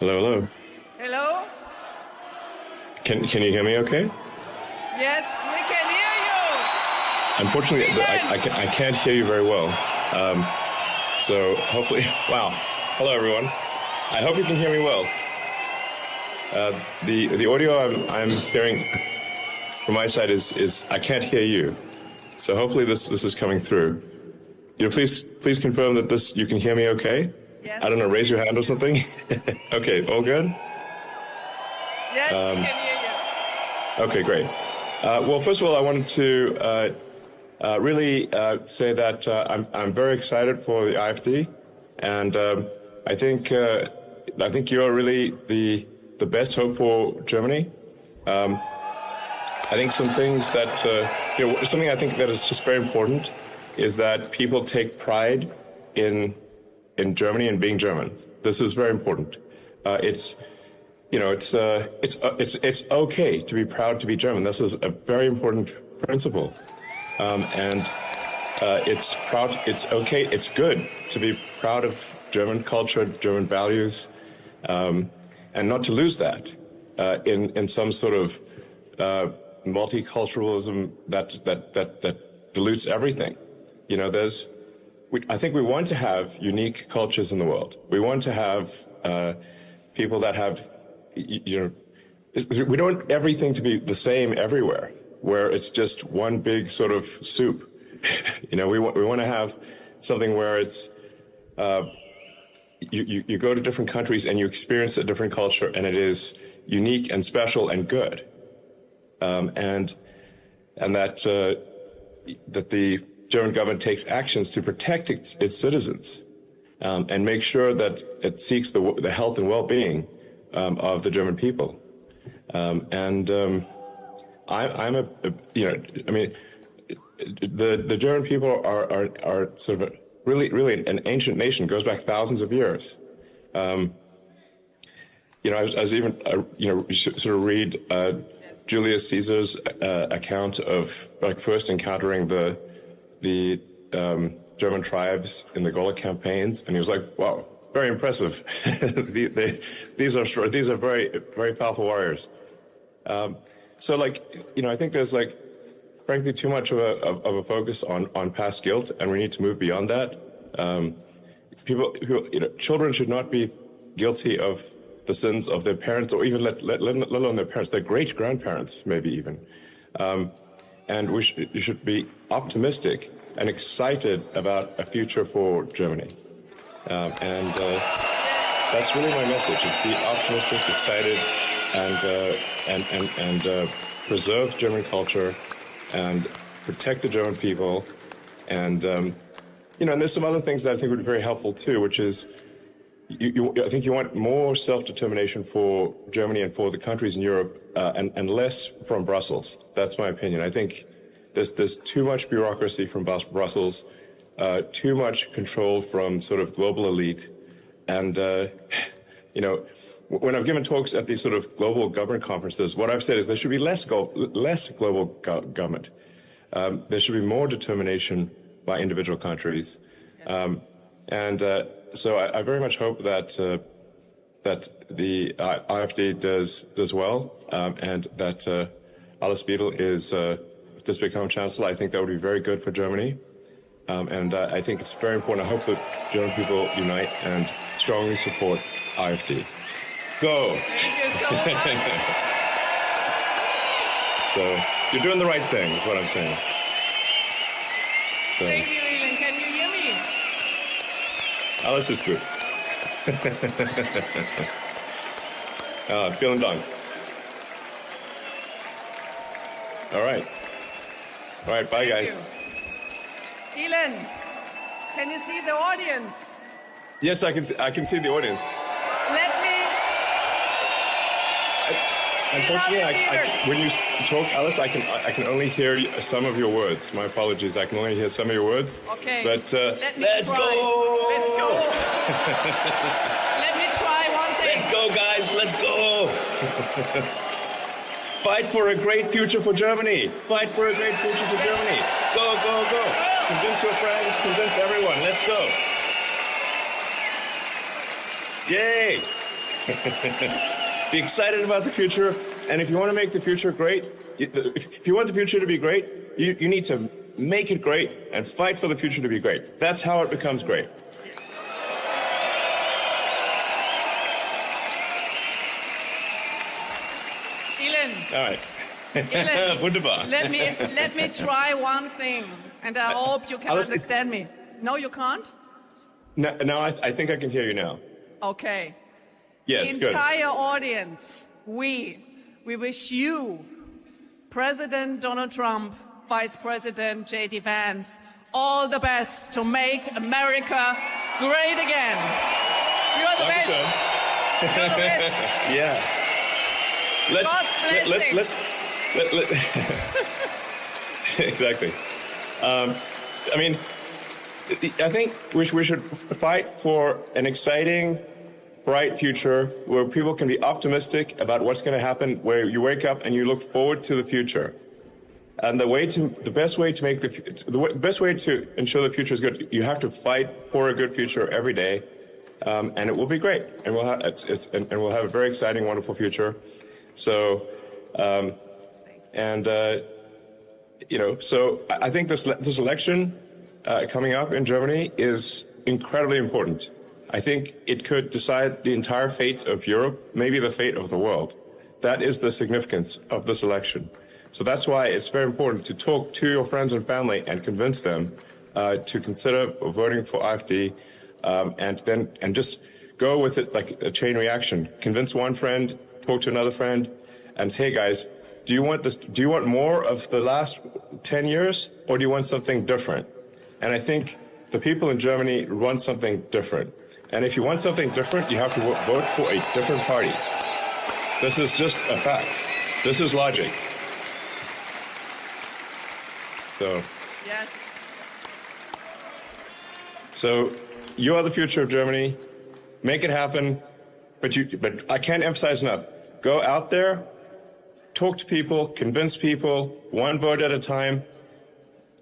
Hello, hello. Hello? Can you hear me okay? Yes, we can hear you. Unfortunately, I can't hear you very well. So hopefully, wow. Hello, everyone. I hope you can hear me well. The audio I'm hearing from my side is I can't hear you. So hopefully this is coming through. Please confirm that you can hear me okay? Yes. I don't know, raise your hand or something. Okay, all good? Yes, we can hear you. Okay, great. Well, first of all, I wanted to really say that I'm very excited for the AfD, and I think you're really the best hope for Germany. I think some things that something I think that is just very important is that people take pride in Germany and being German. This is very important. It's okay to be proud to be German. This is a very important principle, and it's okay. It's good to be proud of German culture, German values, and not to lose that in some sort of multiculturalism that dilutes everything. I think we want to have unique cultures in the world. We want to have people that have, we don't want everything to be the same everywhere, where it's just one big sort of soup. We want to have something where it's, you go to different countries and you experience a different culture, and it is unique and special and good. And that the German government takes actions to protect its citizens and make sure that it seeks the health and well-being of the German people. The German people are sort of really an ancient nation. It goes back thousands of years. I was even sort of read Julius Caesar's account of first encountering the German tribes in the Gaulic campaigns, and he was like, "Wow, it's very impressive. These are very, very powerful warriors." I think there's frankly too much of a focus on past guilt, and we need to move beyond that. Children should not be guilty of the sins of their parents, or even let alone their parents, their great grandparents, maybe even. And we should be optimistic and excited about a future for Germany. That's really my message: is be optimistic, excited, and preserve German culture and protect the German people. And and there's some other things that I think would be very helpful too, which is I think you want more self-determination for Germany and for the countries in Europe, and less from Brussels. That's my opinion. I think there's too much bureaucracy from Brussels, too much control from sort of global elite. And, when I've given talks at these sort of global government conferences, what I've said is there should be less global government. There should be more determination by individual countries. So I very much hope that the AfD does well, and that Alice Beadle does become chancellor. I think that would be very good for Germany, and I think it's very important. I hope that German people unite and strongly support AfD. Go! Thank you so much. So you're doing the right thing, is what I'm saying. So. Thank you, Elon. Can you hear me? Alles ist gut. Vielen Dank. All right. All right, bye, guys. Elon, can you see the audience? Yes, I can see the audience. Let me... Unfortunately, when you talk, Alice, I can only hear some of your words. My apologies. I can only hear some of your words. Okay. But let's go. Let's go. Let me try one thing. Let's go, guys. Let's go. Fight for a great future for Germany. Fight for a great future for Germany. Go, go, go. Convince your friends. Convince everyone. Let's go. Yay. Be excited about the future, and if you want to make the future great, if you want the future to be great, you need to make it great and fight for the future to be great. That's how it becomes great. Elon. All right. Elon, Wunderbar. let me try one thing, and I hope you can understand me. No, you can't? No, I think I can hear you now. Okay. Yes, the good. entire audience, we wish you, President Donald Trump, Vice President J.D. Vance, all the best to make America great again. You're the best. You're the best. Yeah. Let's exactly. I mean, I think we should fight for an exciting, bright future where people can be optimistic about what's going to happen, where you wake up and you look forward to the future. And the best way to ensure the future is good, you have to fight for a good future every day, and it will be great, and we'll have a very exciting, wonderful future. So, so I think this election coming up in Germany is incredibly important. I think it could decide the entire fate of Europe, maybe the fate of the world. That is the significance of this election. So that's why it's very important to talk to your friends and family and convince them to consider voting for AfD, and just go with it like a chain reaction. Convince one friend, talk to another friend, and say, hey guys, do you want this? Do you want more of the last 10 years, or do you want something different? And I think the people in Germany want something different. And if you want something different, you have to vote for a different party. This is just a fact. This is logic. So. Yes. So you are the future of Germany. Make it happen. But I can't emphasize enough. Go out there, talk to people, convince people, one vote at a time.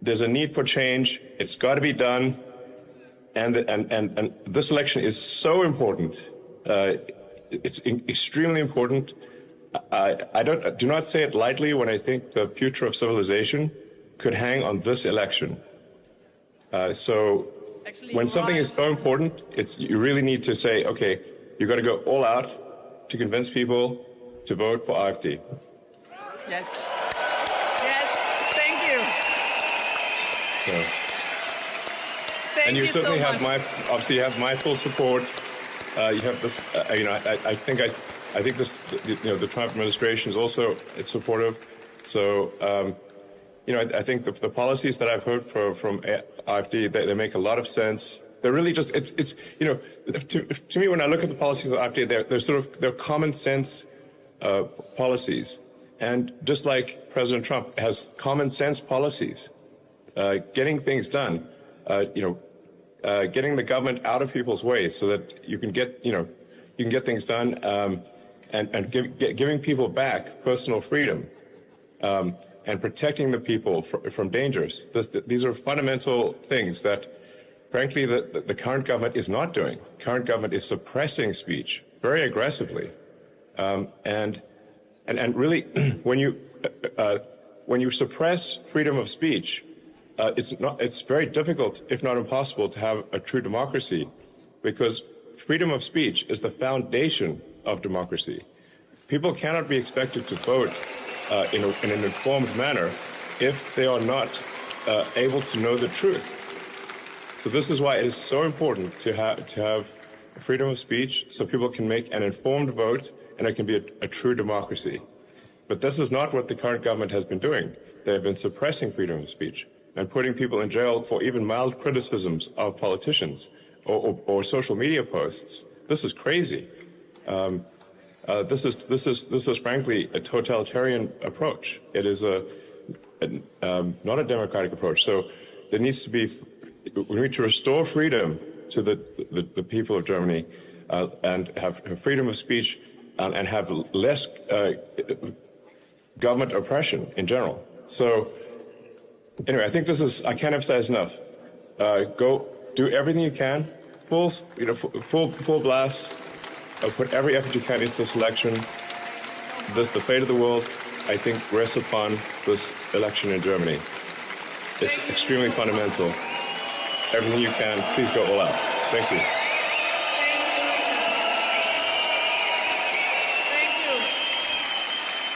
There's a need for change. It's got to be done. And this election is so important. It's extremely important. I do not say it lightly when I think the future of civilization could hang on this election. So Actually, when something is so important, you really need to say, okay, you've got to go all out to convince people to vote for AfD. Yes. Yes. Thank you. So. Thank and you certainly so have obviously you have my full support. You have this, I think this, the Trump administration is also supportive. So, I think the policies that I've heard from AfD, they make a lot of sense. They're really just, to me, when I look at the policies of AfD, they're common sense policies. And just like President Trump has common sense policies, getting things done, getting the government out of people's way so that you can get things done, and giving people back personal freedom, and protecting the people from dangers. These are fundamental things that, frankly, the current government is not doing. Current government is suppressing speech very aggressively, and really, when you suppress freedom of speech, it's very difficult, if not impossible, to have a true democracy, because freedom of speech is the foundation of democracy. People cannot be expected to vote in an informed manner if they are not able to know the truth. So this is why it is so important to have freedom of speech, so people can make an informed vote and it can be a true democracy. But this is not what the current government has been doing. They have been suppressing freedom of speech and putting people in jail for even mild criticisms of politicians or social media posts. This is crazy. This is frankly a totalitarian approach. It is not a democratic approach. So there needs to be, we need to restore freedom to the people of Germany, and have freedom of speech, and have less government oppression in general. So anyway, I think I can't emphasize enough. Go do everything you can, full blast, put every effort you can into this election. The fate of the world, I think, rests upon this election in Germany. It's extremely fundamental. Everything you can, please go all out. Thank you.